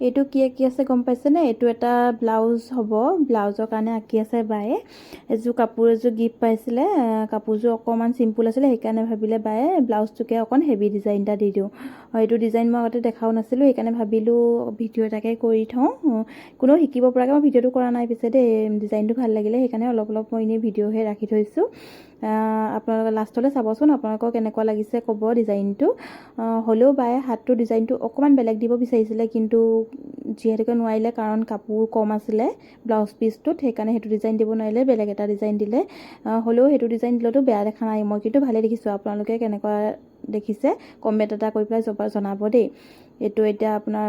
এইটো কি আঁকি আছে গম পাইছেনে? এইটো এটা ব্লাউজ হ'ব। ব্লাউজৰ কাৰণে আঁকি আছে বায়ে। এযোৰ কাপোৰ এযোৰ গিফ্ট পাইছিলে। কাপোৰযোৰ অকণমান চিম্পুল আছিলে, সেইকাৰণে ভাবিলে বায়ে ব্লাউজটোকে অকণ হেভি ডিজাইন এটা দি দিওঁ। এইটো ডিজাইন মই আগতে দেখাও নাছিলোঁ, সেইকাৰণে ভাবিলোঁ ভিডিঅ' এটাকে কৰি থওঁ। কোনেও শিকিব পৰাকৈ মই ভিডিঅ'টো কৰা নাই পিছে দেই। ডিজাইনটো ভাল লাগিলে, সেইকাৰণে অলপ অলপ মই এনেই ভিডিঅ'হে ৰাখি থৈছোঁ। আপোনালোকে লাষ্টলৈ চাবচোন, আপোনালোকৰ কেনেকুৱা লাগিছে ক'ব ডিজাইনটো। হ'লেও বায়ে হাতটো ডিজাইনটো অকণমান বেলেগ দিব বিচাৰিছিলে, কিন্তু যিহেতুকে নোৱাৰিলে, কাৰণ কাপোৰ কম আছিলে ব্লাউজ পিচটোত, সেইকাৰণে সেইটো ডিজাইন দিব নোৱাৰিলে, বেলেগ এটা ডিজাইন দিলে। হ'লেও সেইটো ডিজাইন দিলেতো বেয়া দেখা নাই, মই কিন্তু ভালেই দেখিছোঁ। আপোনালোকে কেনেকুৱা দেখিছে কমেণ্ট এটা কৰি পেলাই জনাব দেই। এইটো এতিয়া আপোনাৰ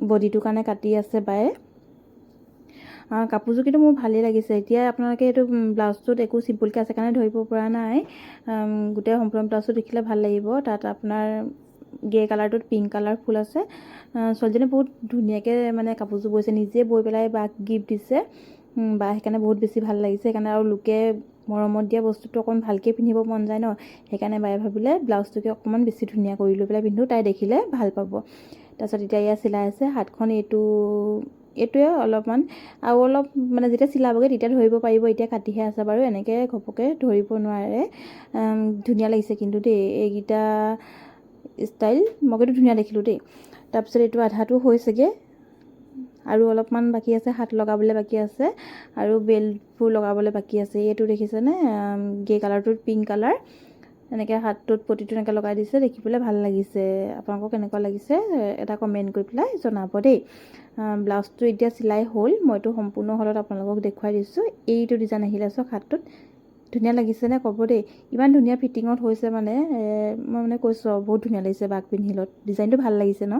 বডিটোৰ কাৰণে কাটি আছে বায়ে। কাপোৰযোৰ কিন্তু মোৰ ভালেই লাগিছে। এতিয়া আপোনালোকে এইটো ব্লাউজটোত একো চিম্পুলকৈ আছে কাৰণে ধৰিব পৰা নাই। গোটেই সম্পূৰ্ণ ব্লাউজটো দেখিলে ভাল লাগিব। তাত আপোনাৰ গ্ৰে কালাৰটোত পিংক কালাৰ ফুল আছে। ছোৱালীজনীয়ে বহুত ধুনীয়াকৈ মানে কাপোৰযোৰ বৈছে, নিজে বৈ পেলাই বাক গিফ্ট দিছে। বা সেইকাৰণে বহুত বেছি ভাল লাগিছে। সেইকাৰণে আৰু লোকে মৰমত দিয়া বস্তুটো অকণ ভালকৈ পিন্ধিব মন যায় ন, সেইকাৰণে বায়ে ভাবিলে ব্লাউজটোকে অকণমান বেছি ধুনীয়া কৰি লৈ পেলাই পিন্ধো, তাই দেখিলে ভাল পাব। তাৰপিছত এতিয়া ইয়াত চিলাই আছে হাতখন। এইটোৱে অলপমান আৰু অলপ মানে যেতিয়া চিলাবগৈ তেতিয়া ধৰিব পাৰিব। এতিয়া কাটিহে আছে বাৰু, এনেকৈ ঘপকৈ ধৰিব নোৱাৰে। ধুনীয়া লাগিছে কিন্তু দেই এইকেইটা ষ্টাইল, মই কিন্তু ধুনীয়া দেখিলোঁ দেই। তাৰপিছত এইটো আধাটো হৈছেগৈ, আৰু অলপমান বাকী আছে, হাত লগাবলৈ বাকী আছে আৰু বেল্টবোৰ লগাবলৈ বাকী আছে। এইটো দেখিছেনে? গ্ৰে কালাৰটোত পিংক কালাৰ, এনেকৈ হাতটোত পটিটো এনেকৈ লগাই দিছে, দেখিবলৈ ভাল লাগিছে। আপোনালোকক কেনেকুৱা লাগিছে এটা কমেণ্ট কৰি পেলাই জনাব দেই। ব্লাউজটো এতিয়া চিলাই হ'ল, মইতো সম্পূৰ্ণ হ'লত আপোনালোকক দেখুৱাই দিছোঁ। এইটো ডিজাইন আহিলে চাওক হাতটোত, ধুনীয়া লাগিছেনে ক'ব দেই। ইমান ধুনীয়া ফিটিঙত হৈছে মানে, মই মানে কৈছোঁ আৰু বহুত ধুনীয়া লাগিছে বাক পিন্ধিলত। ডিজাইনটো ভাল লাগিছে ন?